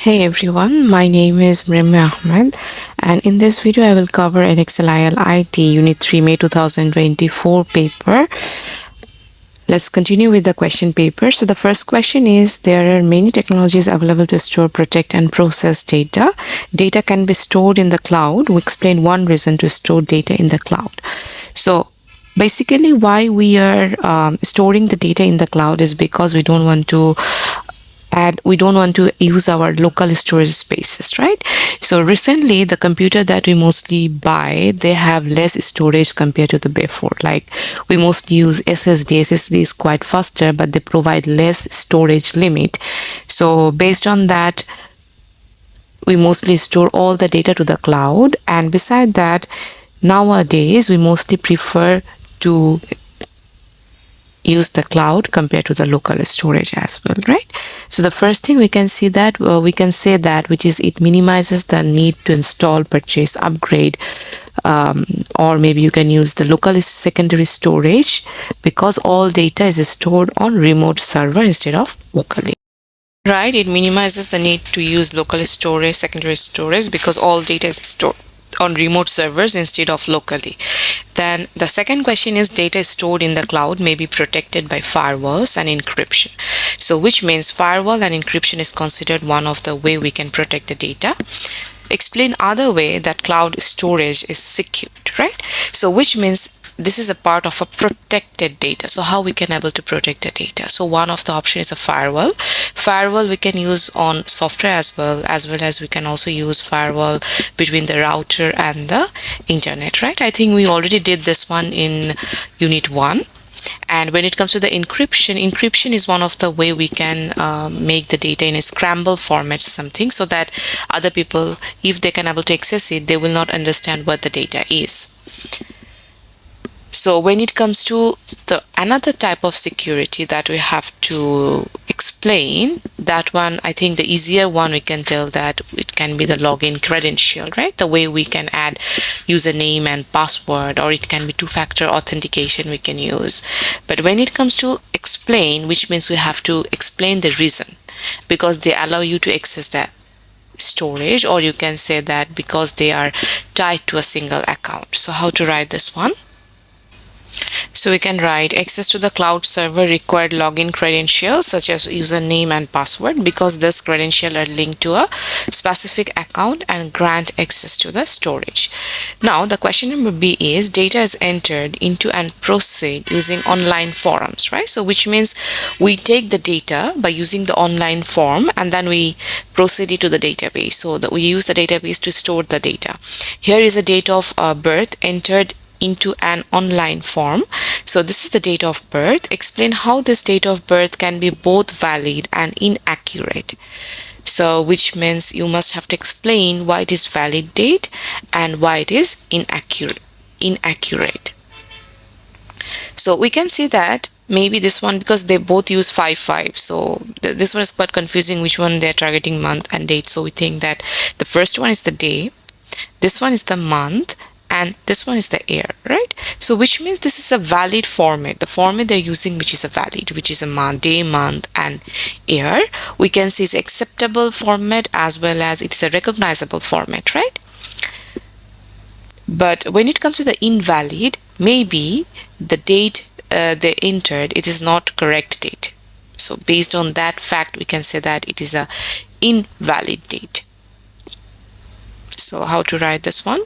Hey everyone, my name is MrimmoaeAhmed, and in this video I will cover Edexcel IAL IT Unit 3 May 2024 paper. Let's continue with the question paper. So the first question is, there are many technologies available to store, protect and process data. Data can be stored in the cloud. We explain one reason to store data in the cloud. So basically why we are storing the data in the cloud is because we don't want to use our local storage spaces, right? So recently the computer that we mostly buy, they have less storage compared to the before. Like we mostly use SSD is quite faster, but they provide less storage limit. So based on that, we mostly store all the data to the cloud. And beside that, nowadays we mostly prefer to use the cloud compared to the local storage as well, right? So the first thing we can say that which is it minimizes the need to install, purchase, upgrade, or maybe you can use the local secondary storage, because all data is stored on remote server instead of locally. Right, it minimizes the need to use local storage, secondary storage, because all data is stored on remote servers instead of locally. Then the second question is, data stored in the cloud may be protected by firewalls and encryption. So which means firewall and encryption is considered one of the way we can protect the data. Explain other way that cloud storage is secured, right? So which means this is a part of a protected data. So how we can able to protect the data? So one of the option is a firewall. Firewall we can use on software as well as we can also use firewall between the router and the internet, right? I think we already did this one in unit 1. And when it comes to the encryption is one of the way we can make the data in a scramble format, something so that other people, if they can able to access it, they will not understand what the data is. So when it comes to the another type of security that we have to explain, that one, I think the easier one we can tell that it can be the login credential, right? The way we can add username and password, or it can be two-factor authentication we can use. But when it comes to explain, which means we have to explain the reason, because they allow you to access that storage, or you can say that because they are tied to a single account. So how to write this one? So we can write access to the cloud server required login credentials such as username and password, because this credential are linked to a specific account and grant access to the storage. Now the question number B is, data is entered into and proceed using online forms, right? So which means we take the data by using the online form and then we proceed it to the database. So that we use the database to store the data. Here is a date of birth entered into an online form. So this is the date of birth. Explain how this date of birth can be both valid and inaccurate. So which means you must have to explain why it is valid date and why it is inaccurate. So we can see that maybe this one, because they both use 5/5, so this one is quite confusing which one they're targeting, month and date. So we think that the first one is the day, this one is the month, and this one is the year, right? So which means this is a valid format. The format they're using, which is a valid, which is a month, day, month and year, we can see is acceptable format as well as it's a recognizable format, right? But when it comes to the invalid, maybe the date they entered, it is not correct date. So based on that fact, we can say that it is a invalid date. So how to write this one?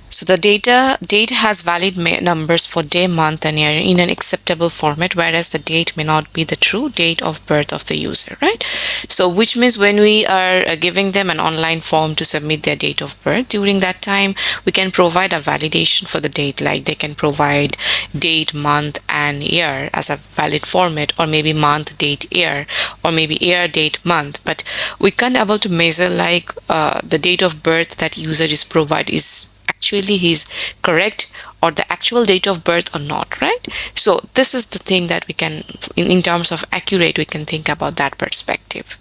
So the date has valid numbers for day, month and year in an acceptable format, whereas the date may not be the true date of birth of the user, right? So which means when we are giving them an online form to submit their date of birth, during that time we can provide a validation for the date, like they can provide date, month and year as a valid format, or maybe month, date, year, or maybe year, date, month. But we can't able to measure like the date of birth that user is provide is actually he's correct, or the actual date of birth or not, right? So this is the thing that we can, in terms of accurate, we can think about that perspective.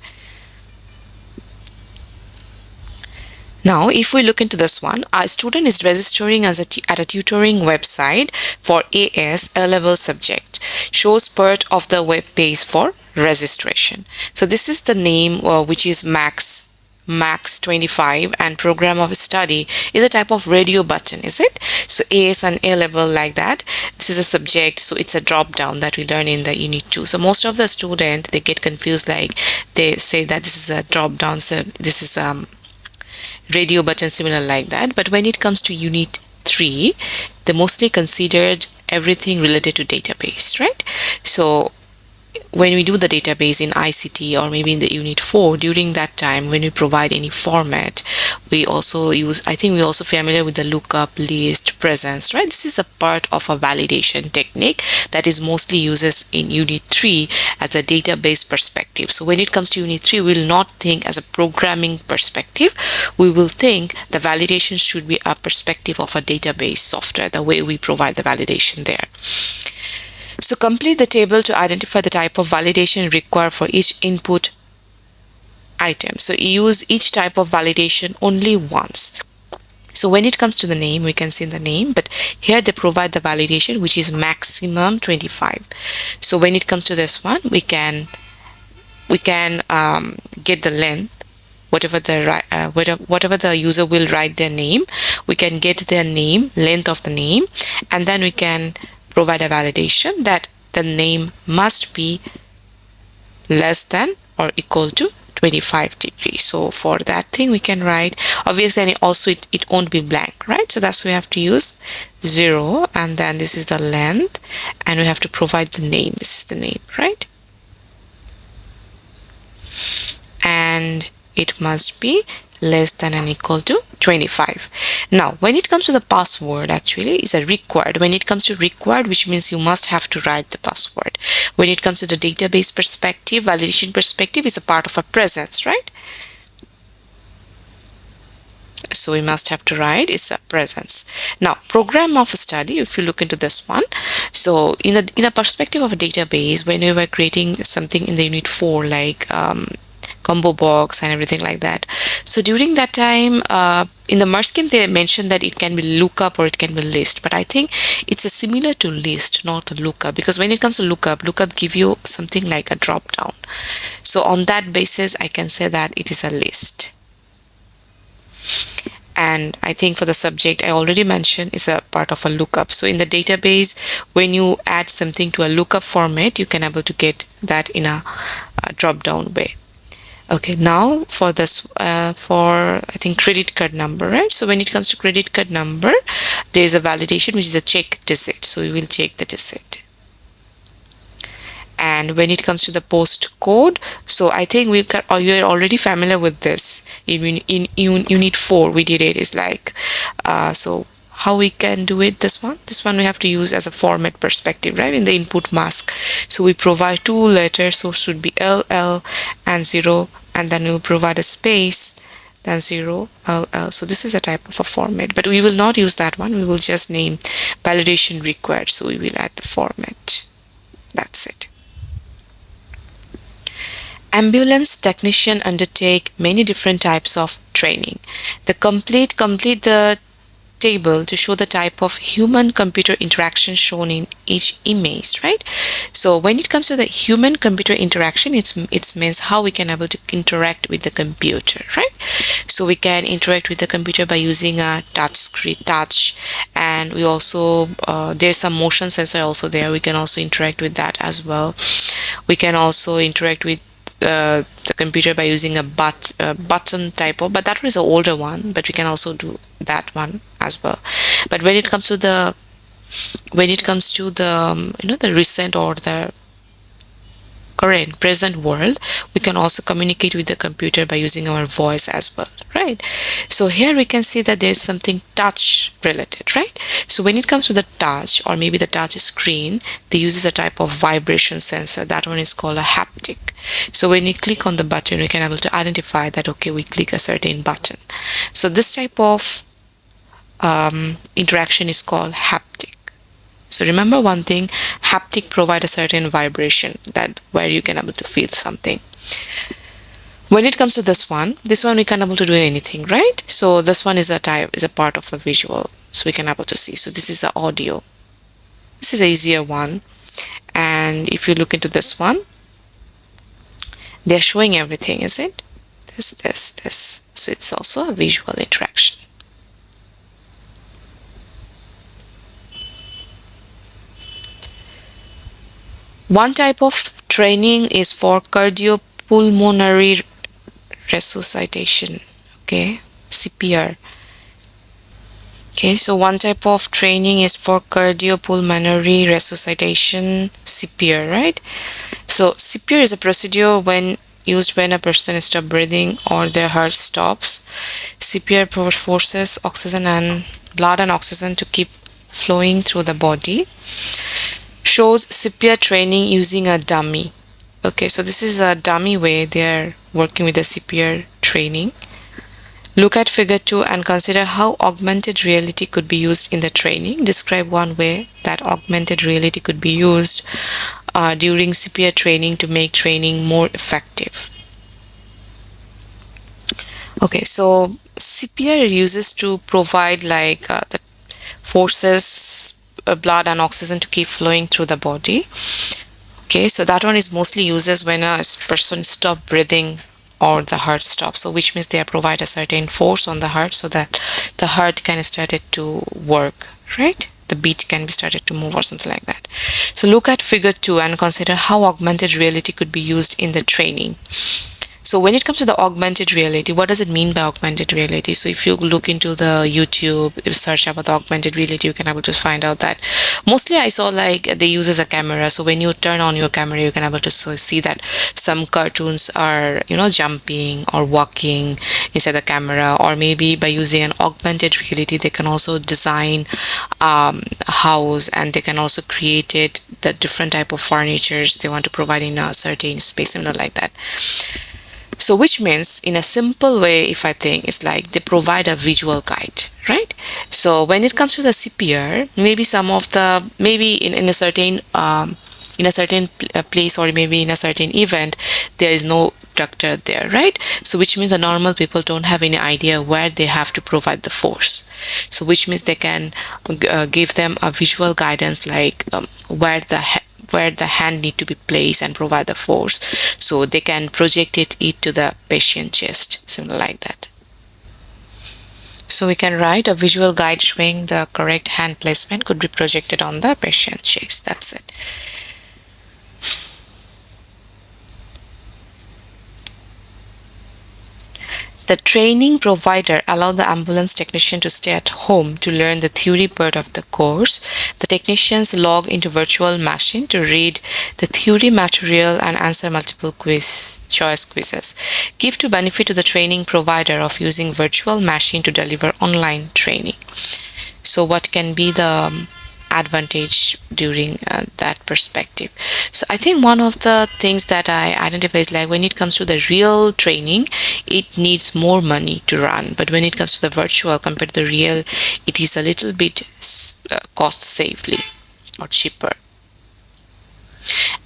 Now, if we look into this one, a student is registering as at a tutoring website for AS A-level subject. Shows part of the web page for registration. So this is the name which is max 25, and program of study is a type of radio button, is it? So AS and A level, like that. This is a subject, so it's a drop down that we learn in the unit 2. So most of the student, they get confused, like they say that this is a drop down, so this is radio button, similar like that. But when it comes to unit 3, they mostly considered everything related to database, right? So when we do the database in ICT, or maybe in the unit 4, during that time when we provide any format, we also use, I think we're also familiar with the lookup, list, presence, right? This is a part of a validation technique that is mostly uses in unit 3 as a database perspective. So when it comes to unit 3, we will not think as a programming perspective. We will think the validation should be a perspective of a database software, the way we provide the validation there. So complete the table to identify the type of validation required for each input item. So use each type of validation only once. So when it comes to the name, we can see the name, but here they provide the validation which is maximum 25. So when it comes to this one, we can get the length, whatever the user will write their name, we can get their name, length of the name, and then we can provide a validation that the name must be less than or equal to 25 degrees. So for that thing we can write, obviously, and also it won't be blank, right? So that's why we have to use 0, and then this is the length, and we have to provide the name. This is the name, right? And it must be less than and equal to 25. Now when it comes to the password, actually is a required. When it comes to required, which means you must have to write the password. When it comes to the database perspective, validation perspective is a part of a presence, right? So we must have to write is a presence. Now program of study, if you look into this one, so in a perspective of a database, when we were creating something in the unit 4, like combo box and everything like that. So during that time, in the merge scheme, they mentioned that it can be lookup or it can be list, but I think it's a similar to list, not a lookup, because when it comes to lookup give you something like a drop down. So on that basis, I can say that it is a list. And I think for the subject, I already mentioned, is a part of a lookup. So in the database, when you add something to a lookup format, you can able to get that in a drop down way. Okay, now for this, for I think credit card number, right? So when it comes to credit card number, there is a validation which is a check digit. So we will check the digit. And when it comes to the post code, so I think you're already familiar with this. In unit 4, we did it. It's like, so how we can do it, this one we have to use as a format perspective, right? In the input mask, so we provide 2 letters, so should be LL and 0, and then we'll provide a space, then 0 LL. So this is a type of a format, but we will not use that one. We will just name validation required, so we will add the format. That's it. Ambulance technician undertake many different types of training. The complete the table to show the type of human-computer interaction shown in each image, right? So when it comes to the human-computer interaction, it means how we can able to interact with the computer, right? So we can interact with the computer by using a touch, and we also there's some motion sensor also there. We can also interact with that as well. We can also interact with the computer by using a button type of, but that one is an older one, but we can also do that one as well. But when it comes to the the recent or the current present world, we can also communicate with the computer by using our voice as well, right? So here we can see that there's something touch related, right? So when it comes to the touch, or maybe the touch screen, they uses a type of vibration sensor. That one is called a haptic. So when we click on the button, we can able to identify that, okay, we click a certain button. So this type of interaction is called haptic. So remember one thing, haptic provide a certain vibration that where you can able to feel something. When it comes to this one we can able to do anything, right? So this one is a part of a visual, so we can able to see. So this is the audio. This is an easier one. And if you look into this one, They're showing everything, is it? This. So it's also a visual interaction. One type of training is for cardiopulmonary resuscitation. Okay, CPR. Okay, so one type of training is for cardiopulmonary resuscitation, CPR, right? So CPR is a procedure when used when a person stops breathing or their heart stops. CPR forces oxygen and blood and oxygen to keep flowing through the body. Shows CPR training using a dummy. Okay, so this is a dummy way they're working with the CPR training. Look at figure 2 and consider how augmented reality could be used in the training. Describe one way that augmented reality could be used during CPR training to make training more effective. Okay, so CPR uses to provide like the forces blood and oxygen to keep flowing through the body. Okay, so that one is mostly uses when a person stops breathing or the heart stops, so which means they provide a certain force on the heart so that the heart can started to work, right? The beat can be started to move or something like that. So look at figure 2 and consider how augmented reality could be used in the training. So when it comes to the augmented reality, what does it mean by augmented reality? So if you look into the YouTube search about the augmented reality, you can able to find out that mostly I saw like they use as a camera. So when you turn on your camera, you can able to see that some cartoons are, jumping or walking inside the camera, or maybe by using an augmented reality, they can also design a house, and they can also create it, the different type of furnitures they want to provide in a certain space and like that. So which means in a simple way, if I think, it's like they provide a visual guide, right? So when it comes to the CPR, maybe some of the, maybe in a certain place, or maybe in a certain event, there is no doctor there, right? So which means the normal people don't have any idea where they have to provide the force. So which means they can give them a visual guidance, like where the hand need to be placed and provide the force, so they can project it to the patient chest, something like that. So we can write a visual guide showing the correct hand placement could be projected on the patient chest. That's it. The training provider allowed the ambulance technician to stay at home to learn the theory part of the course. The technicians log into virtual machine to read the theory material and answer multiple choice quizzes. Give to benefit to the training provider of using virtual machine to deliver online training. So what can be the advantage during that perspective? So I think one of the things that I identify is like when it comes to the real training, it needs more money to run, but when it comes to the virtual compared to the real, it is a little bit cost savely or cheaper.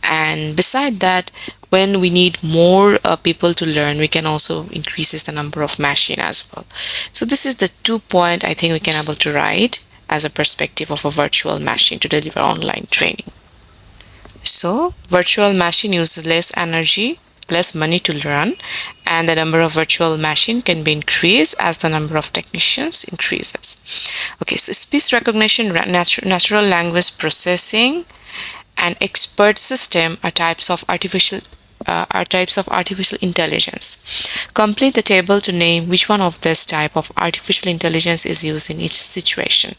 And beside that, when we need more people to learn, we can also increases the number of machine as well. So this is the 2 point I think we can able to write as a perspective of a virtual machine to deliver online training. So virtual machine uses less energy, less money to run, and the number of virtual machine can be increased as the number of technicians increases. Okay, so speech recognition, natural language processing, and expert system are types of artificial intelligence. Complete the table to name which one of this type of artificial intelligence is used in each situation.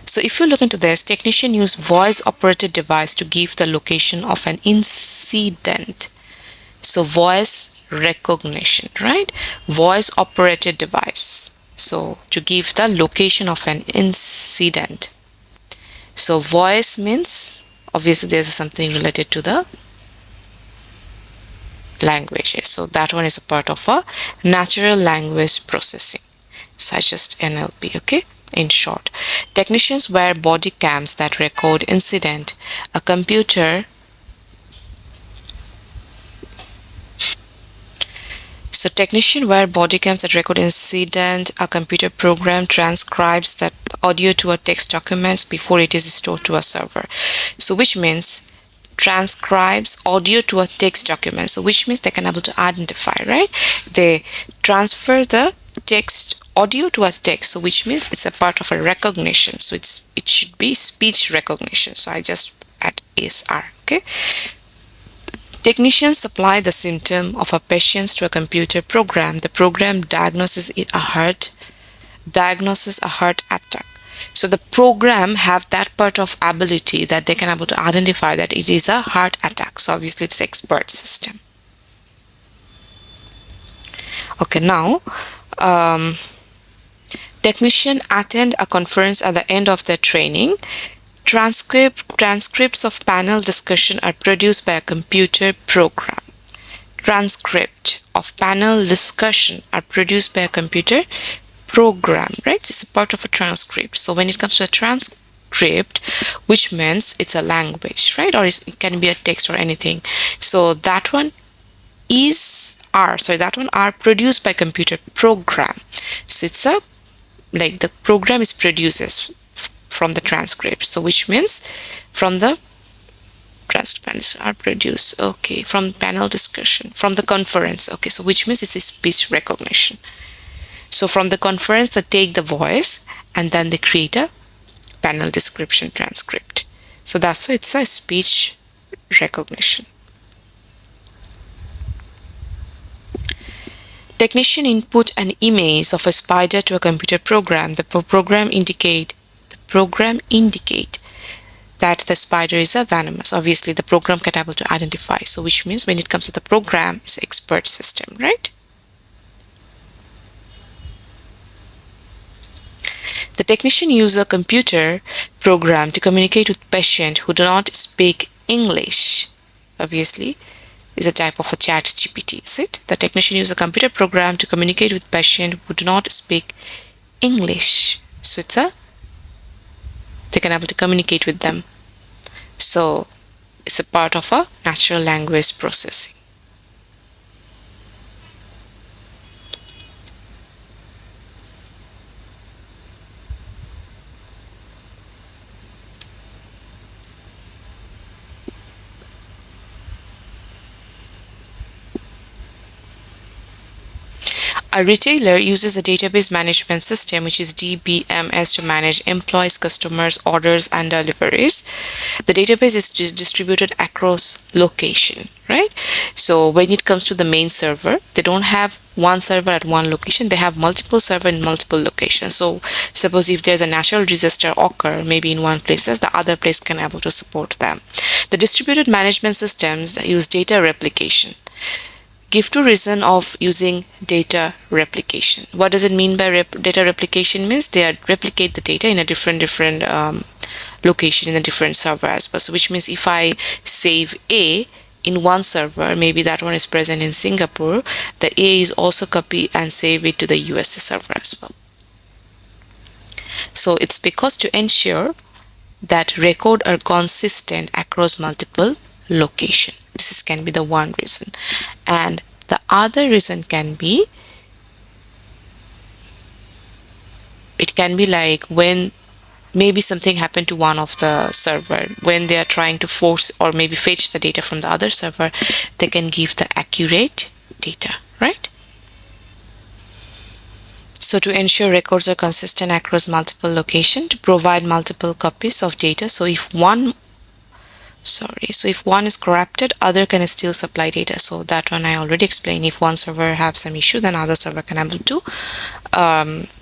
So if you look into this, technician use voice operated device to give the location of an incident. So voice recognition, right? Voice operated device. So to give the location of an incident. So voice means obviously there's something related to the languages. So that one is a part of a natural language processing, such as NLP, okay? In short, technicians wear body cams that record incident. A computer So technician wear body cams that record incident. A computer program transcribes that audio to a text documents before it is stored to a server. So which means transcribes audio to a text document. So which means they can able to identify, right? They transfer the text audio to a text, so which means it's a part of a recognition. So it should be speech recognition. So I just add ASR. Okay. Technicians supply the symptom of a patient to a computer program. The program diagnoses a heart attack. So the program have that part of ability that they can able to identify that it is a heart attack. So obviously it's the expert system. Okay, now technician attend a conference at the end of their training. Transcripts of panel discussion are produced by a computer program. Transcript of panel discussion are produced by a computer program, right? It's a part of a transcript. So when it comes to a transcript, which means it's a language, right? Or it can be a text or anything. So that one are produced by computer program. So it's a like the program is produces from the transcript. So which means from the transcripts are produced. Okay, from panel discussion, from the conference. Okay, so which means it's a speech recognition. So from the conference, they take the voice and then they create a panel description transcript. So that's why it's a speech recognition. Technician input an image of a spider to a computer program. The program indicate that the spider is a venomous. Obviously, the program can be able to identify. So which means when it comes to the program, it's an expert system, right? The technician uses a computer program to communicate with patients who do not speak English. Obviously, is a type of a chat GPT, is it? The technician uses a computer program to communicate with patients who do not speak English. So they can able to communicate with them. So it's a part of a natural language processing. A retailer uses a database management system, which is DBMS, to manage employees, customers, orders, and deliveries. The database is distributed across location, right? So when it comes to the main server, they don't have one server at one location. They have multiple server in multiple locations. So suppose if there's a natural disaster occur, maybe in one places, the other place can able to support them. The distributed management systems use data replication. Give two reasons of using data replication. What does it mean by data replication? Means they replicate the data in a different location in a different server as well. So which means if I save A in one server, maybe that one is present in Singapore, the A is also copy and save it to the USA server as well. So it's because to ensure that record are consistent across multiple locations. This can be the one reason. And the other reason can be, it can be like when maybe something happened to one of the server, when they are trying to force or maybe fetch the data from the other server, they can give the accurate data, right? So to ensure records are consistent across multiple locations, to provide multiple copies of data. So if one is corrupted, other can still supply data. So that one I already explained. If one server have some issue, then other server can able to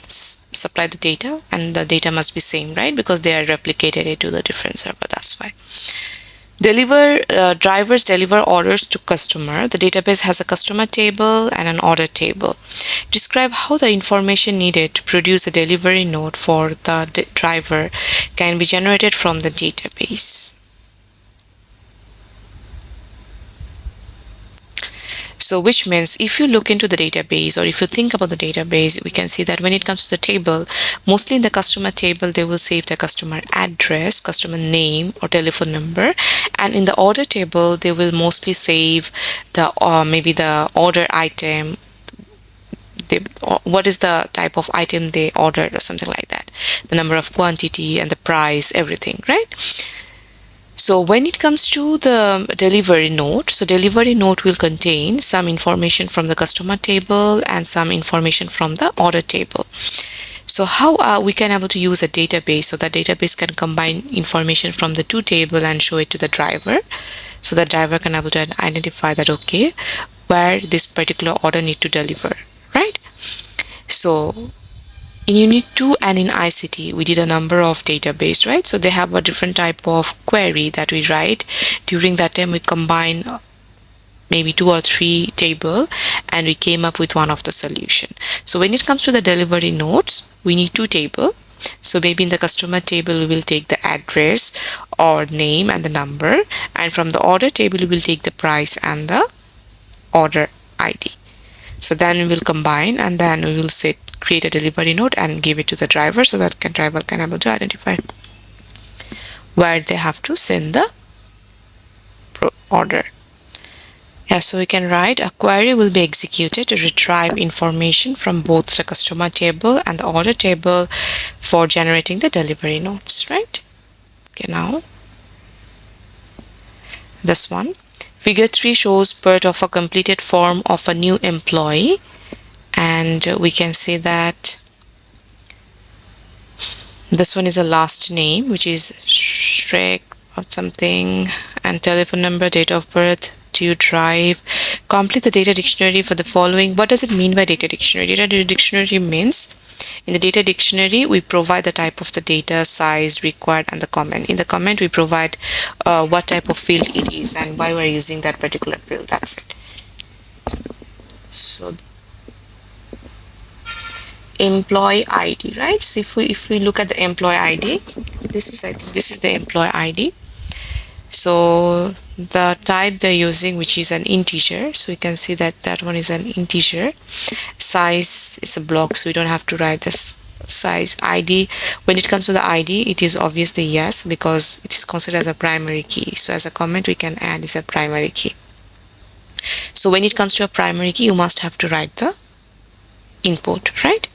supply the data, and the data must be same, right? Because they are replicated it to the different server. That's why. Drivers deliver orders to customer. The database has a customer table and an order table. Describe how the information needed to produce a delivery note for the driver can be generated from the database. So which means if you look into the database, or if you think about the database, we can see that when it comes to the table, mostly in the customer table, they will save the customer address, customer name or telephone number. And in the order table, they will mostly save the maybe the order item, what is the type of item they ordered or something like that, the number of quantity and the price, everything, right? So when it comes to the delivery note, so delivery note will contain some information from the customer table and some information from the order table. So how we can able to use a database, so the database can combine information from the two table and show it to the driver, so the driver can able to identify that, okay, where this particular order need to deliver, right? So in Unit 2 and in ICT, we did a number of database, right? So they have a different type of query that we write. During that time, we combine maybe 2 or 3 table and we came up with one of the solution. So when it comes to the delivery notes, we need 2 table. So maybe in the customer table, we will take the address or name and the number. And from the order table, we will take the price and the order ID. So then we will combine and then we will create a delivery note and give it to the driver, so that driver can able to identify where they have to send the order. Yeah, so we can write a query will be executed to retrieve information from both the customer table and the order table for generating the delivery notes, right? Okay, now this one. Figure 3 shows part of a completed form of a new employee, and we can say that this one is a last name, which is Shrek or something, and telephone number, date of birth. Do you drive? Complete the data dictionary for the following. What does it mean by data dictionary? Data dictionary means in the data dictionary, we provide the type of the data, size required, and the comment. In the comment, we provide what type of field it is and why we're using that particular field. That's it. So employee ID, right? So if we look at the employee ID, this is, I think this is the employee ID. So the type they're using, which is an integer, so we can see that that one is an integer. Size is a block, so we don't have to write this size. ID, when it comes to the ID, it is obviously yes, because it is considered as a primary key. So as a comment we can add is a primary key. So when it comes to a primary key, you must have to write the input, right?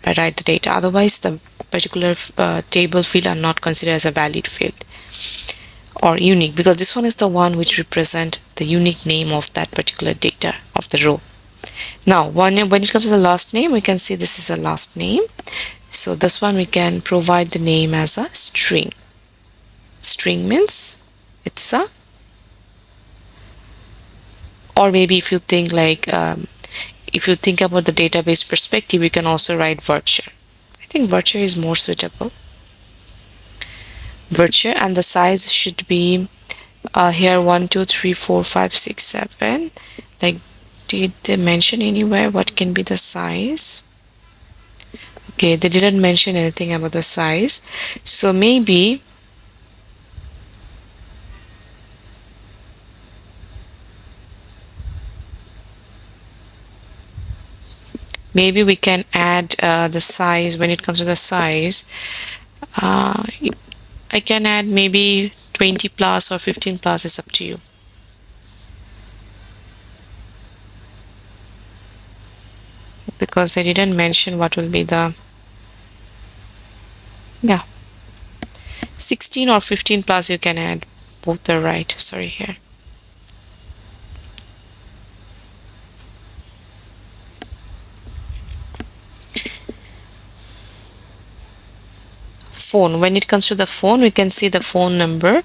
Write the data, otherwise the particular table field are not considered as a valid field or unique, because this one is the one which represent the unique name of that particular data of the row. Now when it comes to the last name, we can see this is a last name. So this one we can provide the name as a string. String means it's a, or maybe if you think like if you think about the database perspective, you can also write virture. I think virture is more suitable. Virture, and the size should be here 1 2 3 4 5 6 7. Like, did they mention anywhere what can be the size? Okay, they didn't mention anything about the size. So maybe we can add the size. When it comes to the size, I can add maybe 20 plus or 15 plus, is up to you. Because they didn't mention what will be the, yeah, 16 or 15 plus you can add, both are right. Sorry, here. Phone, when it comes to the phone, we can see the phone number.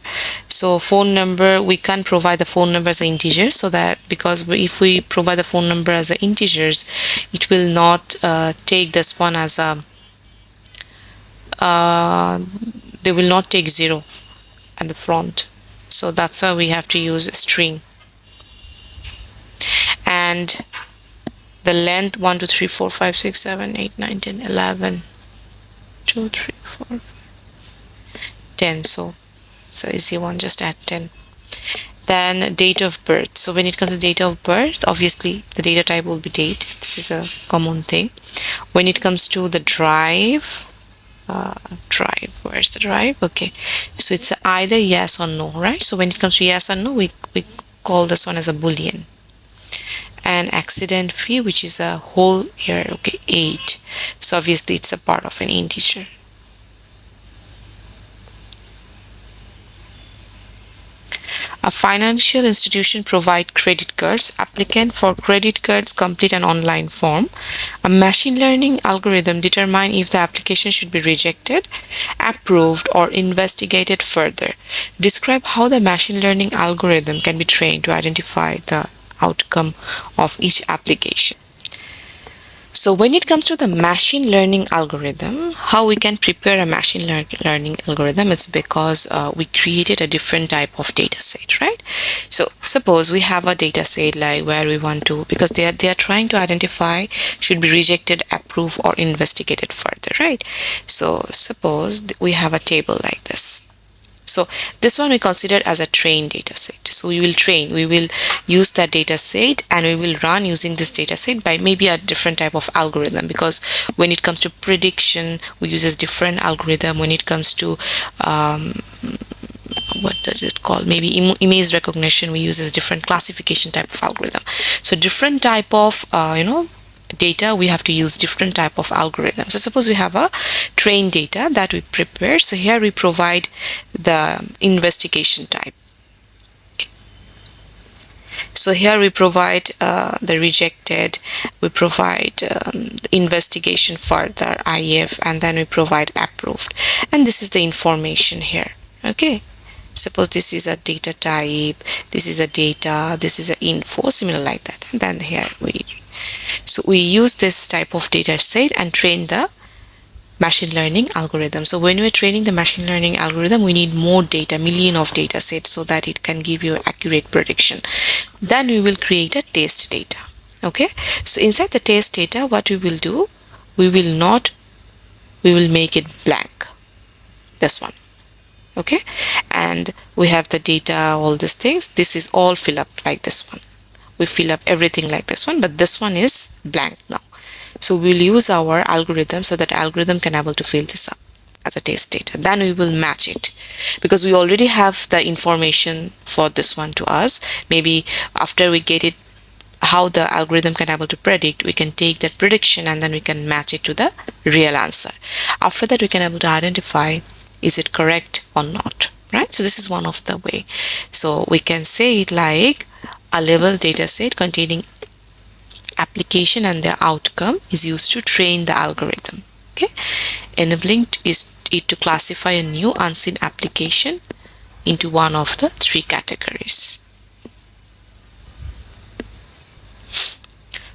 So phone number, we can't provide the phone number as an integer, so that because if we provide the phone number as an integers, it will not take this one as a they will not take 0 at the front. So that's why we have to use a string. And the length 1 2 3 4 5 6 7 8 9 10 11 2 3 4 10. So easy one, just add 10. Then date of birth. So when it comes to date of birth, obviously the data type will be date. This is a common thing. When it comes to the drive, where's the drive? Okay, so it's either yes or no, right? So when it comes to yes or no, we call this one as a boolean. And accident fee, which is a whole year, okay, 8. So obviously it's a part of an integer. A financial institution provide credit cards. Applicant for credit cards complete an online form. A machine learning algorithm determine if the application should be rejected, approved, or investigated further. Describe how the machine learning algorithm can be trained to identify the outcome of each application. So when it comes to the machine learning algorithm, how we can prepare a machine learning algorithm, it's because we created a different type of data set, right? So suppose we have a data set like where we want to, because they are trying to identify should be rejected, approved, or investigated further, right? So suppose we have a table like this. So this one we consider as a trained data set. So we will use that data set and we will run using this data set by maybe a different type of algorithm, because when it comes to prediction, we use a different algorithm. When it comes to what does it call, maybe image recognition, we use a different classification type of algorithm. So different type of data, we have to use different type of algorithm. So suppose we have a trained data that we prepare. So here we provide the investigation type. So here we provide the rejected, we provide the investigation further, 𝐂𝐓, and then we provide approved. And this is the information here. Okay. Suppose this is a data type, this is a data, this is an info, similar like that. And then here we use this type of data set and train the machine learning algorithm. So when we're training the machine learning algorithm, we need more data, million of data sets, so that it can give you accurate prediction. Then we will create a test data. Okay, so inside the test data, what we will do, we will make it blank, this one. Okay, and we have the data, all these things, this is all fill up like this one. We fill up everything like this one, but this one is blank now. So we'll use our algorithm so that algorithm can able to fill this up as a test data. Then we will match it, because we already have the information for this one to us. Maybe after we get it, how the algorithm can able to predict, we can take that prediction and then we can match it to the real answer. After that, we can able to identify is it correct or not, right? So this is one of the way. So we can say it like a level data set containing application and their outcome is used to train the algorithm. Okay, enabling it to classify a new unseen application into one of the three categories.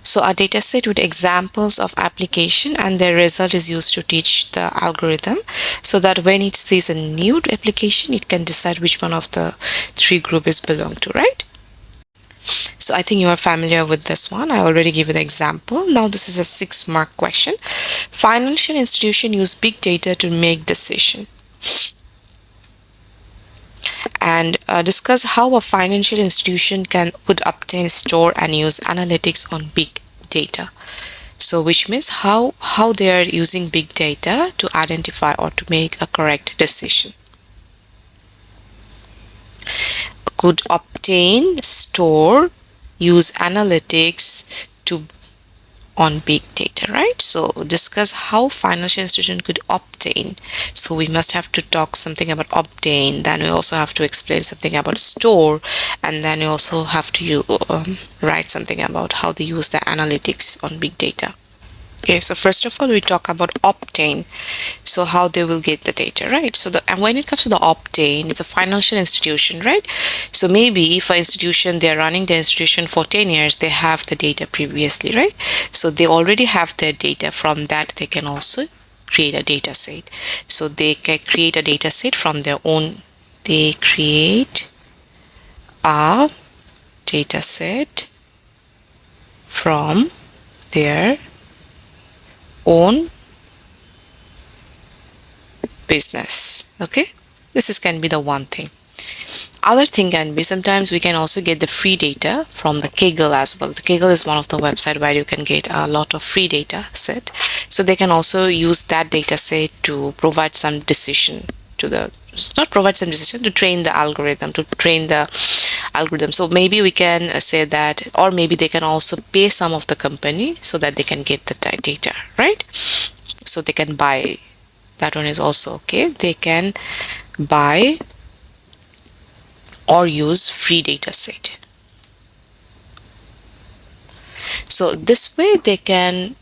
So a data set with examples of application and their result is used to teach the algorithm, so that when it sees a new application, it can decide which one of the three groups belong to, right? So I think you are familiar with this one. I already gave you the example. Now this is a 6-mark question. Financial institution use big data to make decision. And discuss how a financial institution could obtain, store, and use analytics on big data. So which means how they are using big data to identify or to make a correct decision. Could obtain, store, use analytics on big data, right? So discuss how financial institution could obtain. So we must have to talk something about obtain, then we also have to explain something about store, and then we also have to write something about how they use the analytics on big data. Okay, so first of all, we talk about obtain. So how they will get the data, right? So and when it comes to the obtain, it's a financial institution, right? So maybe if an institution, they're running the institution for 10 years, they have the data previously, right? So they already have their data. From that, they can also create a data set. So they can create a data set from their own. They create a data set from their own business. Okay, this can be the one thing. Other thing can be, sometimes we can also get the free data from the 𝐂𝐐𝐍𝐶 as well. The 𝐂𝐶 is one of the website where you can get a lot of free data set. So they can also use that data set to provide some decision to the, not provide some decision, to train the algorithm, So maybe we can say that, or maybe they can also pay some of the company so that they can get the data, right? So they can buy, that one is also okay. They can buy or use free data set. So this way they can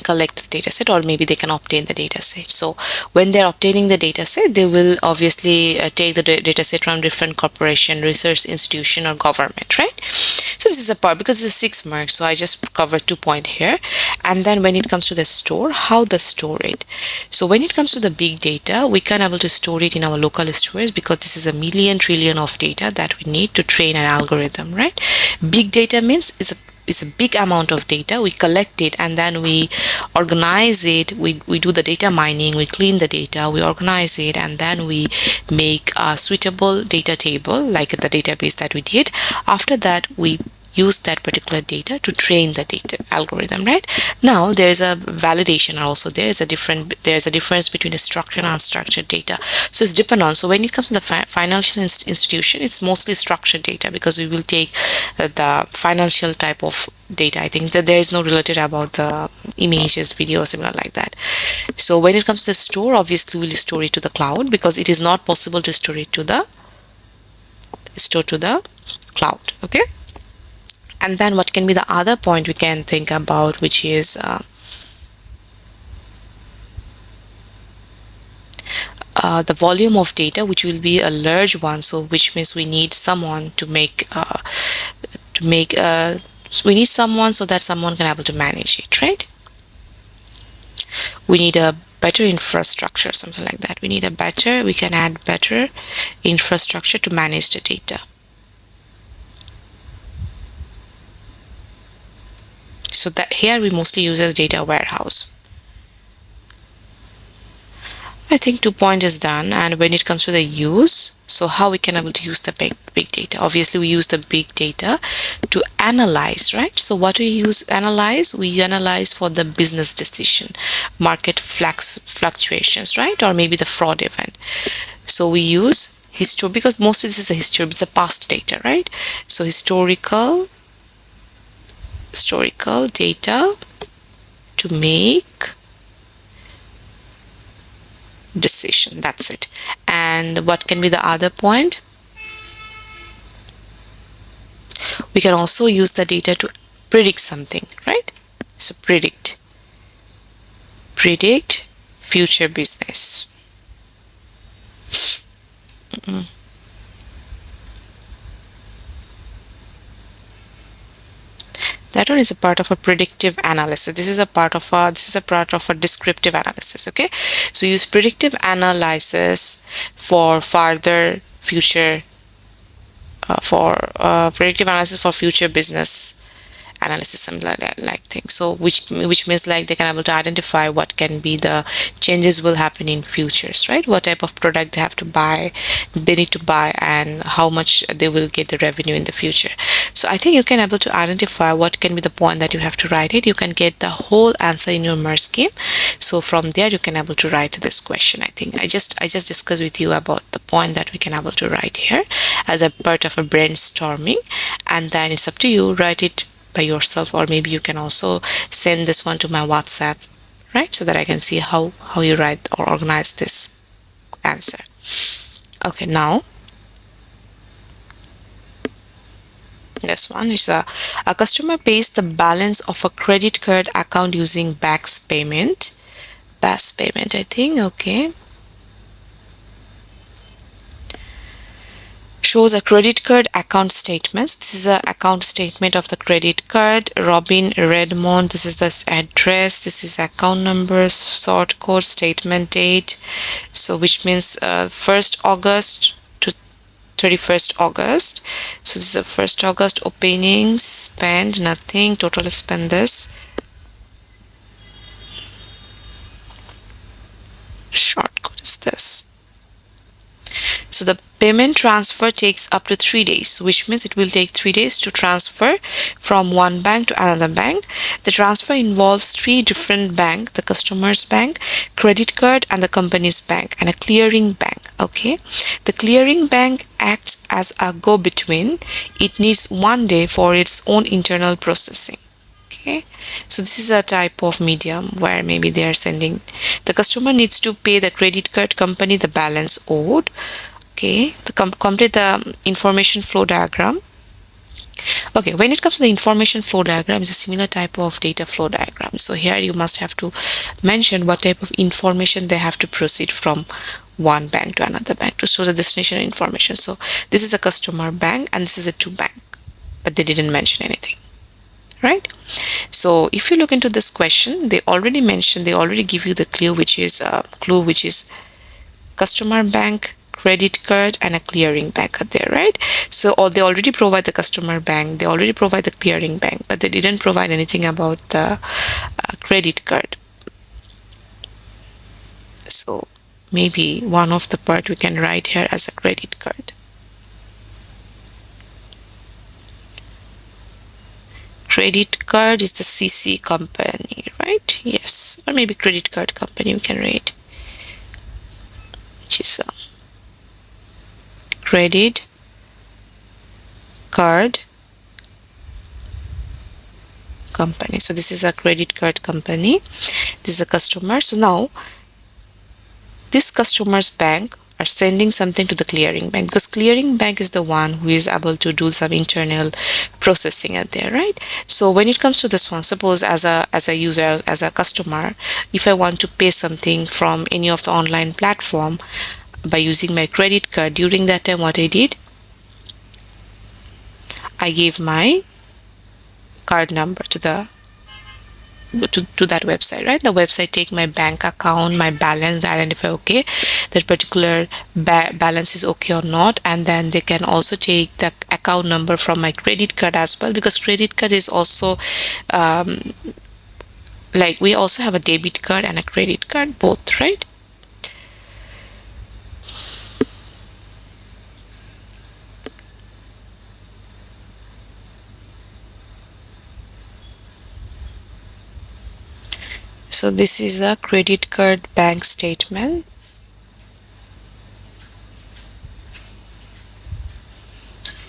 collect the data set, or maybe they can obtain the data set. So when they're obtaining the data set, they will obviously take the data set from different corporation, research institution, or government, right? So this is a part, because it's 6 marks, so I just covered 2 points here. And then when it comes to the store, how they store it. So when it comes to the big data, we can able to store it in our local storage, because this is a million trillion of data that we need to train an algorithm, right? Big data means it's a big amount of data. We collect it and then we organize it. We do the data mining, we clean the data, we organize it, and then we make a suitable data table like the database that we did. After that, we use that particular data to train the data algorithm, right? Now there's a validation also. There's a difference between a structured and unstructured data. So it's depend on. So when it comes to the financial institution, it's mostly structured data, because we will take the financial type of data. I think that there is no related about the images, video, similar like that. So when it comes to the store, obviously we'll store it to the cloud, because it is not possible to store to the cloud. Okay. And then what can be the other point we can think about, which is the volume of data, which will be a large one. So which means we need someone to make we need someone so that someone can able to manage it, right? We need a better infrastructure, something like that. We can add better infrastructure to manage the data. So that here we mostly use as data warehouse. I think 2 point is done. And when it comes to the use, so how we can able to use the big data. Obviously we use the big data to analyze, right? So what we analyze for the business decision, market fluctuations, right? Or maybe the fraud event. So we use history, because mostly this is a history, it's a past data, right? So historical data to make decision. That's it. And what can be the other point? We can also use the data to predict something, right? So predict future business. That one is a part of a predictive analysis. This is a part of a descriptive analysis. Okay, so use predictive analysis for further future predictive analysis for future business analysis, something like that, like things. So which means like they can able to identify what can be the changes will happen in futures, right? What type of product they need to buy, and how much they will get the revenue in the future. So I think you can able to identify what can be the point that you have to write it. You can get the whole answer in your merge scheme. So from there you can able to write this question. I think I just discussed with you about the point that we can able to write here as a part of a brainstorming, and then it's up to you, write it by yourself, or maybe you can also send this one to my WhatsApp, right? So that I can see how you write or organize this answer. Okay, now this one is a customer pays the balance of a credit card account using BAS payment, I think. Okay, shows a credit card account statement. This is an account statement of the credit card. Robin Redmond, this is the address, this is account number, sort code, statement date. So which means 1st August to 31st August. So this is the 1st August opening, spend nothing, total spend this. Short code is this. So the payment transfer takes up to 3 days, which means it will take 3 days to transfer from one bank to another bank. The transfer involves 3 different banks: the customer's bank, credit card, and the company's bank, and a clearing bank. Okay, the clearing bank acts as a go-between. It needs 1 day for its own internal processing. Okay, so this is a type of medium where maybe they are sending, the customer needs to pay the credit card company the balance owed Okay, to complete the information flow diagram. Okay, when it comes to the information flow diagram, it's a similar type of data flow diagram. So here you must have to mention what type of information they have to proceed from one bank to another bank to show the destination information. So this is a customer bank and this is a to bank, but they didn't mention anything, right? So if you look into this question, they already mentioned, they already give you the clue, which is customer bank, credit card, and a clearing bank are there, right? So they already provide the customer bank, they already provide the clearing bank, but they didn't provide anything about the credit card. So maybe one of the part we can write here as a credit card. Credit card is the CC company, right? Yes, or maybe credit card company we can write, which is a credit card company. So this is a credit card company, this is a customer. So now this customer's bank are sending something to the clearing bank, because clearing bank is the one who is able to do some internal processing out there, right? So when it comes to this one, suppose as a user, as a customer, if I want to pay something from any of the online platform by using my credit card, during that time what I did, I gave my card number to the to that website, right? The website take my bank account, my balance, identify okay that particular balance is okay or not, and then they can also take the account number from my credit card as well, because credit card is also like we also have a debit card and a credit card, both, right? So this is a credit card bank statement.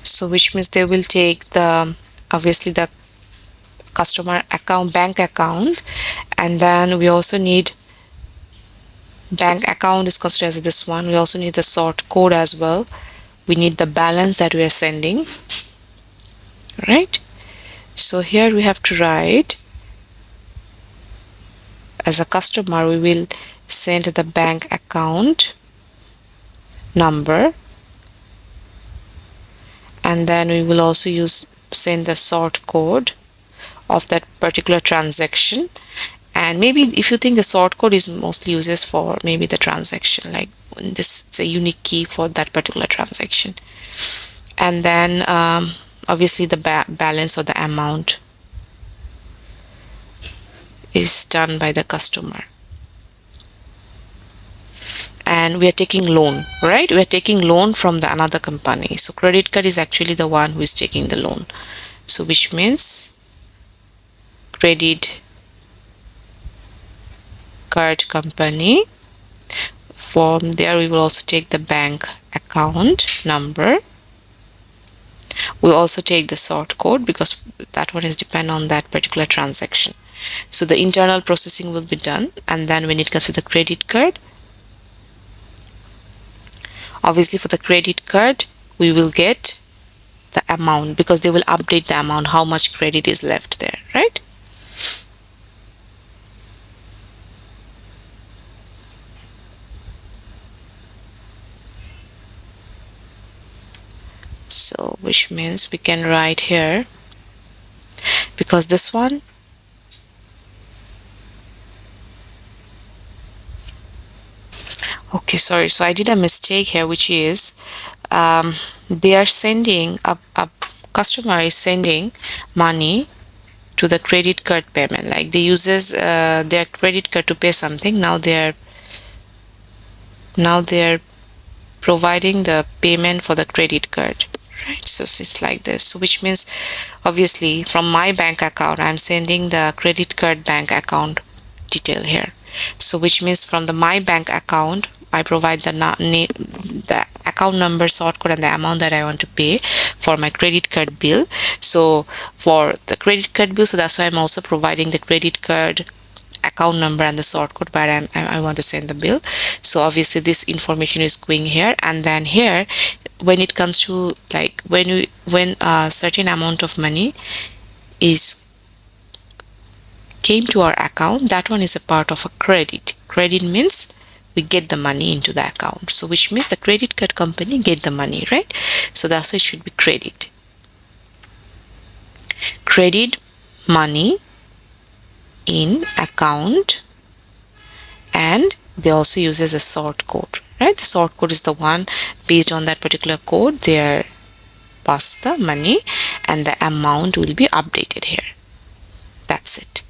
So which means they will take the obviously the customer account, bank account, and then we also need bank account is considered as this one. We also need the sort code as well. We need the balance that we are sending, right? So here we have to write, as a customer we will send the bank account number, and then we will also send the sort code of that particular transaction. And maybe if you think the sort code is mostly uses for maybe the transaction, like this is a unique key for that particular transaction, and then obviously the balance or the amount is done by the customer. And we are taking loan, right? We are taking loan from the another company, so credit card is actually the one who is taking the loan. So which means credit card company. From there we will also take the bank account number. We also take the sort code because that one is depend on that particular transaction. So the internal processing will be done, and then when it comes to the credit card, obviously for the credit card we will get the amount, because they will update the amount, how much credit is left there, right? So which means we can write here, because this one okay, sorry, so I did a mistake here, which is they are sending a customer is sending money to the credit card payment, like they uses their credit card to pay something. Now they're providing the payment for the credit card, right? So it's like this. So which means obviously from my bank account I'm sending the credit card bank account detail here. So which means from the my bank account I provide the account number, sort code, and the amount that I want to pay for my credit card bill. So for the credit card bill, so that's why I'm also providing the credit card account number and the sort code where I want to send the bill. So obviously this information is going here, and then here when it comes to like when a certain amount of money is came to our account, that one is a part of a credit. Credit means we get the money into the account, so which means the credit card company get the money, right? So that's why it should be credit. Credit money in account, and they also uses a sort code, right? The sort code is the one based on that particular code they are pass the money, and the amount will be updated here. That's it.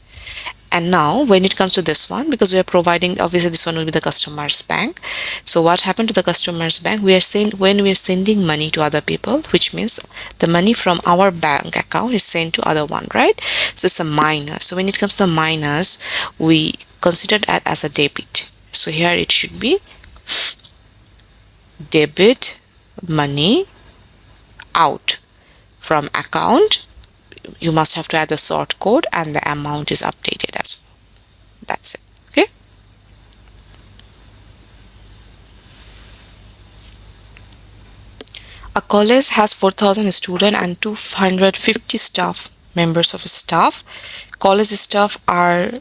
And now when it comes to this one, because we are providing, obviously this one will be the customer's bank. So what happened to the customer's bank? We are saying when we are sending money to other people, which means the money from our bank account is sent to other one, right? So it's a minus. So when it comes to the minus, we consider that as a debit. So here it should be debit money out from account. You must have to add the sort code, and the amount is updated as well. That's it. Okay. A college has 4,000 students and 250 staff members of staff. College staff are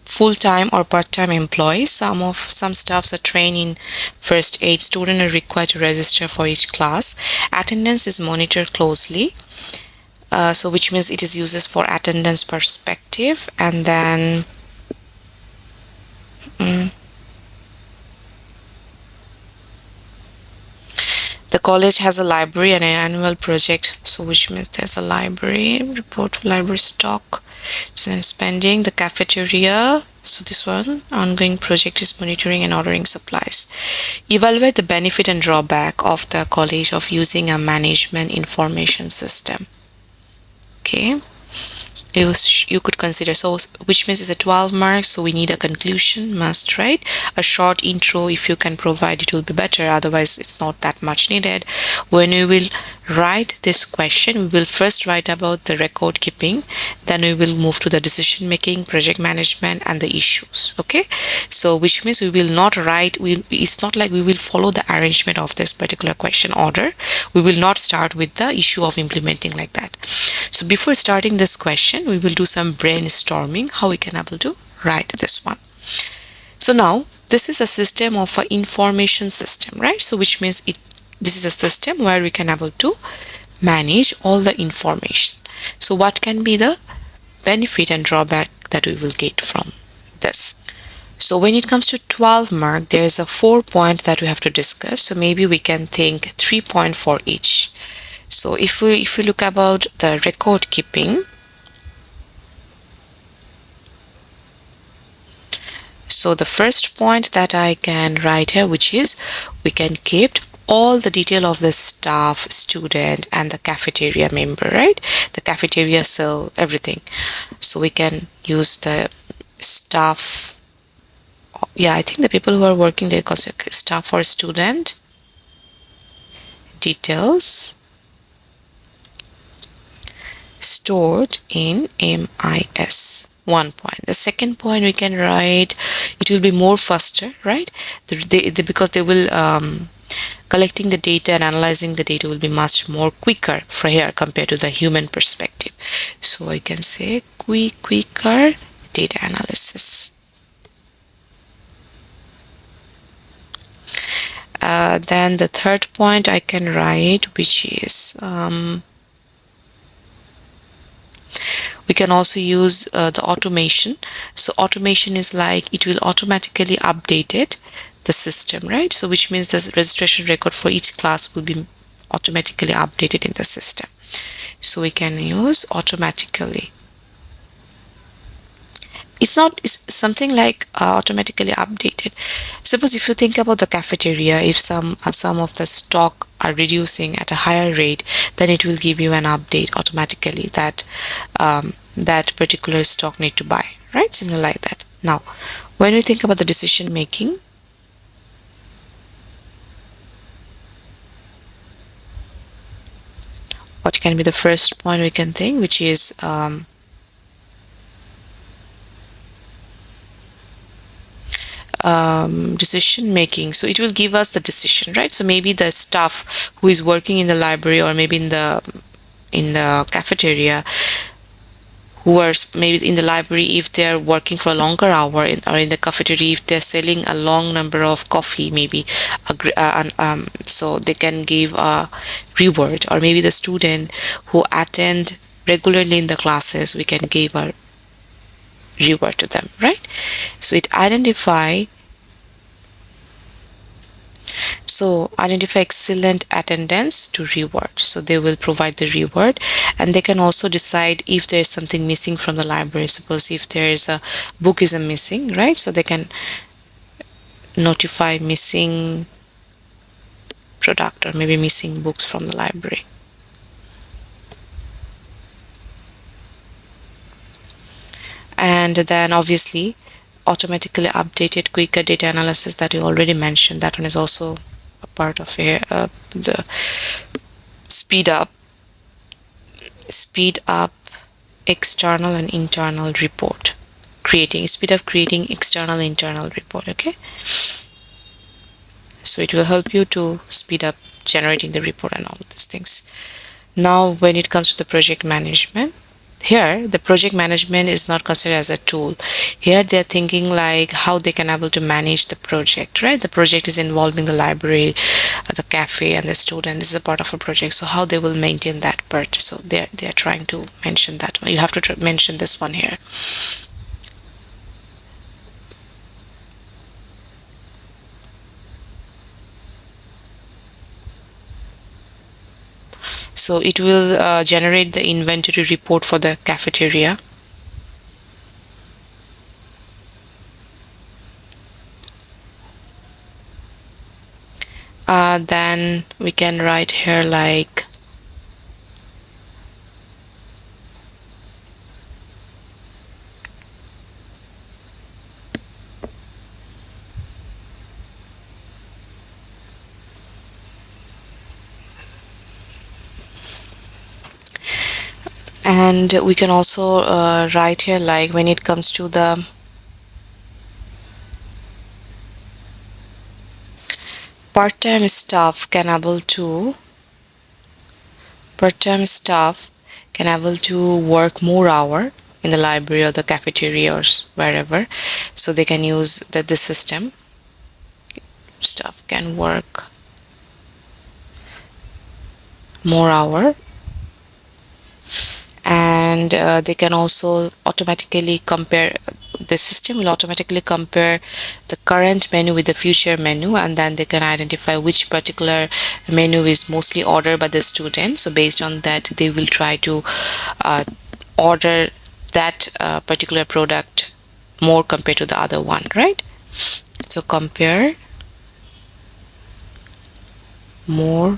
full-time or part-time employees. Some staffs are trained in first aid. Students are required to register for each class. Attendance is monitored closely. So which means it is uses for attendance perspective. And then the college has a library and an annual project, so which means there's a library report to library stock and spending. The cafeteria, so this one ongoing project is monitoring and ordering supplies. Evaluate the benefit and drawback of the college of using a management information system. Okay, you could consider, so which means it's a 12 marks, so we need a conclusion must, right? A short intro, if you can provide, it will be better, otherwise it's not that much needed. When we will write this question, we will first write about the record keeping, then we will move to the decision making, project management, and the issues. Okay, so which means we will not write, it's not like we will follow the arrangement of this particular question order. We will not start with the issue of implementing like that. So before starting this question, we will do some brainstorming how we can able to write this one. So now this is a system of an information system, right? So which means this is a system where we can able to manage all the information. So what can be the benefit and drawback that we will get from this? So when it comes to 12 mark, there is a 4 point that we have to discuss. So maybe we can think 3 point for each. So if we look about the record keeping, so the first point that I can write here, which is we can keep all the detail of the staff, student, and the cafeteria member, right? The cafeteria cell, everything. So we can use the staff. Yeah, I think the people who are working there consider staff or student details stored in MIS. 1 point. The second point we can write, it will be more faster, right? Because they will collecting the data and analyzing the data will be much more quicker for here compared to the human perspective. So I can say quicker data analysis. Then the third point I can write, which is we can also use the automation. So automation is like it will automatically update it, the system, right? So which means the registration record for each class will be automatically updated in the system. So we can use automatically. It's something like automatically updated. Suppose if you think about the cafeteria, if some of the stock are reducing at a higher rate, then it will give you an update automatically that that particular stock need to buy, right? Similar like that. Now, when we think about the decision making, what can be the first point we can think, which is decision making. So it will give us the decision, right? So maybe the staff who is working in the library, or maybe in the cafeteria, who are maybe in the library, if they're working for a longer hour, or in the cafeteria, if they're selling a long number of coffee, maybe so they can give a reward. Or maybe the student who attend regularly in the classes, we can give a reward to them, right? So it identify excellent attendance to reward. So they will provide the reward, and they can also decide if there is something missing from the library. Suppose if there is a book is missing, right? So they can notify missing product, or maybe missing books from the library. And then obviously automatically updated quicker data analysis that you already mentioned. That one is also a part of the speed up external and internal report speed up creating external internal report. Okay, so it will help you to speed up generating the report and all these things. Now when it comes to the project management, here the project management is not considered as a tool. Here they're thinking like how they can able to manage the project, right? The project is involving the library, the cafe, and the student. This is a part of a project, so how they will maintain that part. So they're trying to mention that. You have to mention this one here. So it will generate the inventory report for the cafeteria. Then we can write here like and we can also write here like when it comes to the part-time staff can able to work more hour in the library or the cafeteria or wherever, so they can use the system. Staff can work more hour, and they can also automatically compare. The system will automatically compare the current menu with the future menu, and then they can identify which particular menu is mostly ordered by the student. So based on that, they will try to order that particular product more compared to the other one, right? So compare more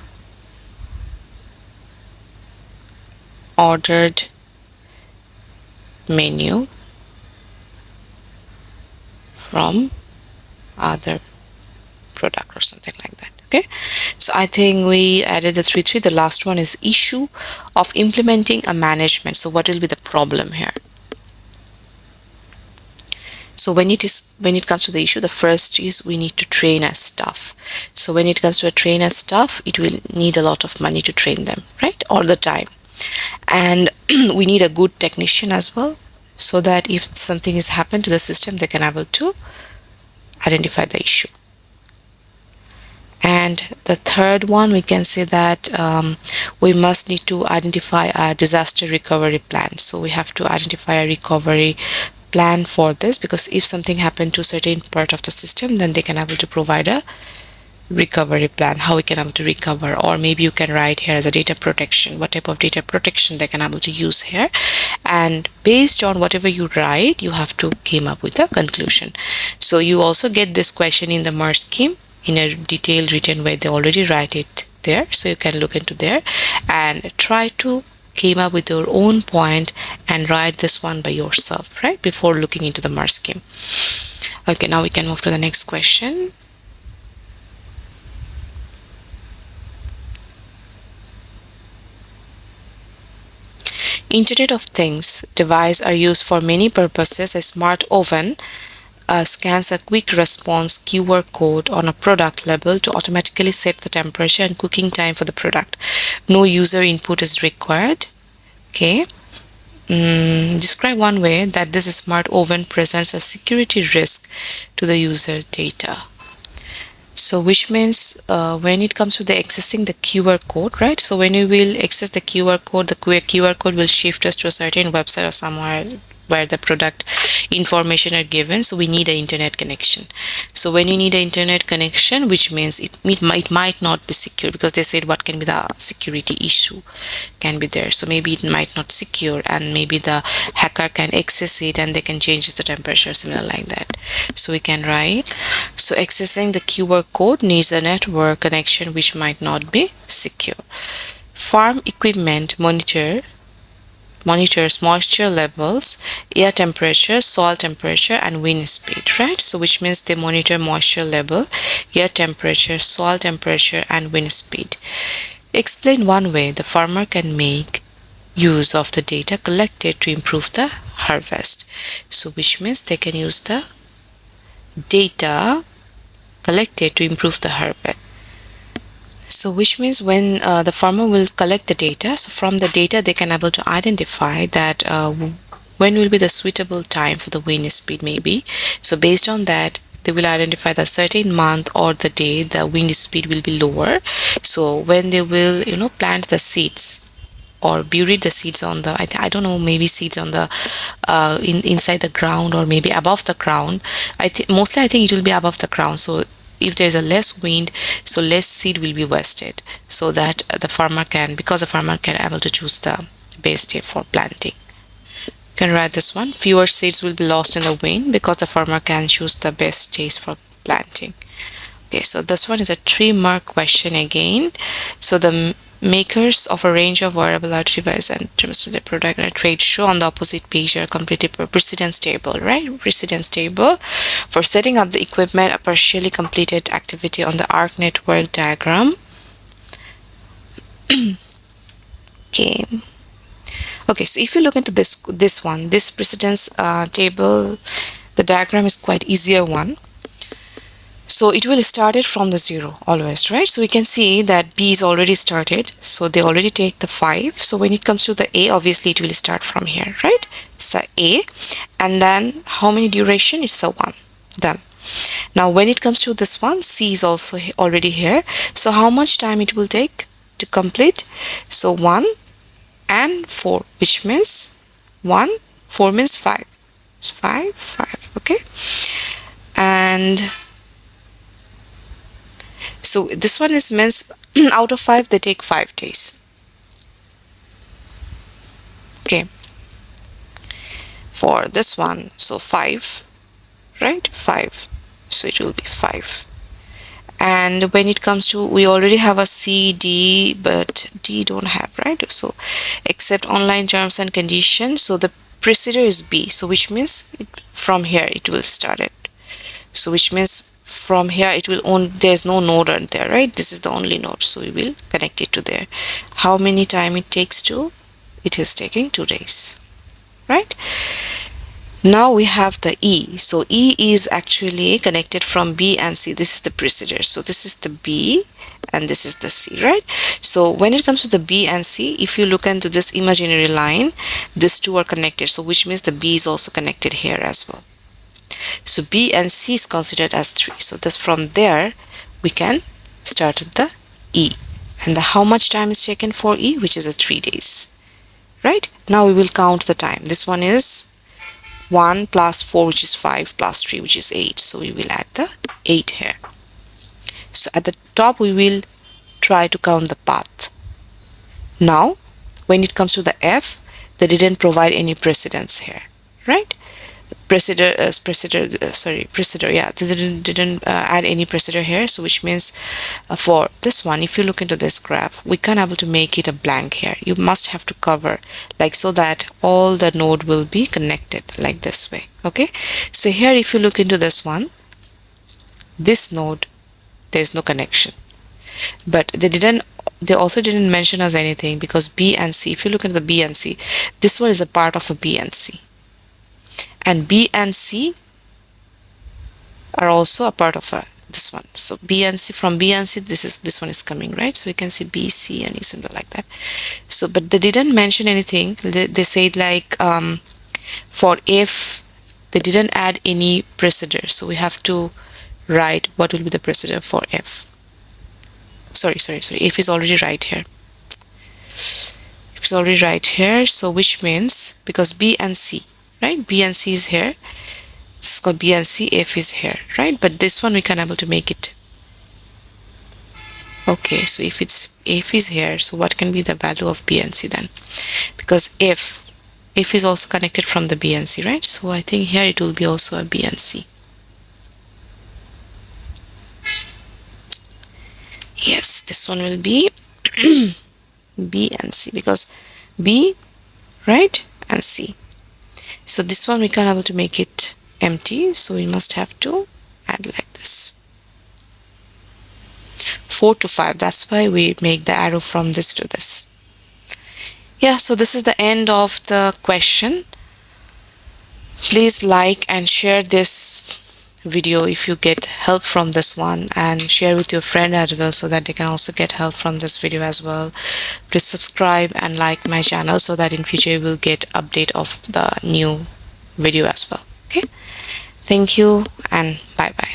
ordered menu from other product or something like that. Okay, so I think we added the 3. The last one is issue of implementing a management. So what will be the problem here? So when it comes to the issue, the first is we need to train our staff. So when it comes to a train our staff, it will need a lot of money to train them, right? All the time. And we need a good technician as well, so that if something has happened to the system, they can able to identify the issue. And the third one, we can say that we must need to identify a disaster recovery plan. So we have to identify a recovery plan for this, because if something happened to certain part of the system, then they can able to provide a recovery plan, how we can able to recover. Or maybe you can write here as a data protection, what type of data protection they can able to use here. And based on whatever you write, you have to came up with a conclusion. So you also get this question in the merge scheme in a detailed written way. They already write it there, so you can look into there and try to came up with your own point and write this one by yourself, right, before looking into the merge scheme. Okay, now we can move to the next question. Internet of Things devices are used for many purposes. A smart oven scans a quick response QR code on a product label to automatically set the temperature and cooking time for the product. No user input is required. Okay. Describe one way that this smart oven presents a security risk to the user data. So which means when it comes to the accessing the QR code, right? So when you will access the QR code, the QR code will shift us to a certain website or somewhere where the product information are given. So we need an internet connection. So when you need an internet connection, which means it might not be secure, because they said what can be the security issue can be there. So maybe it might not secure, and maybe the hacker can access it and they can change the temperature, similar like that. So we can write, so accessing the QR code needs a network connection which might not be secure. Farm equipment monitors moisture levels, air temperature, soil temperature, and wind speed, right? So which means they monitor moisture level, air temperature, soil temperature, and wind speed. Explain one way the farmer can make use of the data collected to improve the harvest. So which means they can use the data collected to improve the harvest. So which means when the farmer will collect the data, so from the data they can able to identify that when will be the suitable time for the wind speed maybe. So based on that they will identify the certain month or the day the wind speed will be lower. So when they will plant the seeds or bury the seeds on the I don't know, maybe seeds on the inside the ground or maybe above the ground. Mostly I think it will be above the ground. So if there is a less wind, so less seed will be wasted, so that the farmer can able to choose the best day for planting. You can write this one, fewer seeds will be lost in the wind because the farmer can choose the best days for planting. Okay, so this one is a 3-mark question again. So the makers of a range of wearable IoT devices and terms of their product and trade show on the opposite page are completed per precedence table, right? Precedence table for setting up the equipment, a partially completed activity on the arc network diagram. Okay. Okay, so if you look into this precedence table, the diagram is quite easier one. So it will start it from the 0 always, right? So we can see that B is already started. So they already take the 5. So when it comes to the A, obviously it will start from here, right? So A, and then how many duration? It's a 1. Done. Now when it comes to this one, C is also already here. So how much time it will take to complete? So 1 and 4, which means 1, 4 means 5. So 5, 5, okay? And so this one is means out of 5 they take 5 days. Okay, for this one, so 5, right? 5, so it will be 5. And when it comes to, we already have a C, D, but D don't have, right? So except online terms and conditions, so the procedure is B, so which means from here it will start it. So which means from here it will there's no node on there, right? This is the only node, so we will connect it to there. How many time it takes to? It is taking 2 days, right? Now we have the E. So E is actually connected from B and C. This is the procedure. So this is the B and this is the C, right? So when it comes to the B and C, if you look into this imaginary line, these two are connected. So which means the B is also connected here as well. So B and C is considered as 3. So this from there we can start the E. And how much time is taken for E, which is 3 days, right? Now we will count the time. This one is 1 plus 4, which is 5, plus 3, which is 8. So we will add the 8 here. So at the top we will try to count the path. Now when it comes to the F, they didn't provide any precedence here, right? Procedure, yeah, they didn't add any procedure here. So which means for this one, if you look into this graph, we can't able to make it a blank here. You must have to cover, like, so that all the node will be connected like this way. Okay, so here if you look into this one, this node, there's no connection, but they also didn't mention us anything, because B and C, if you look at the B and C, this one is a part of a B and C. And B and C are also a part of this one. So B and C, from B and C, this one is coming, right? So we can see B, C, and E symbol like that. So but they didn't mention anything. They said like for F they didn't add any procedure, so we have to write what will be the procedure for F. Sorry, F is already right here. F is already right here, so which means because B and C, right? B and C is here. It's called B and C, F is here, right? But this one we can able to make it. Okay, so if it's F is here, so what can be the value of B and C then? Because F is also connected from the B and C, right? So I think here it will be also a B and C. Yes, this one will be B and C, because B, right, and C. So this one we can't able to make it empty, so we must have to add like this. 4 to 5, that's why we make the arrow from this to this. Yeah, so this is the end of the question. Please like and share this video if you get help from this one, and share with your friend as well so that they can also get help from this video as well. Please subscribe and like my channel so that in future you will get update of the new video as well. Okay, thank you and bye bye.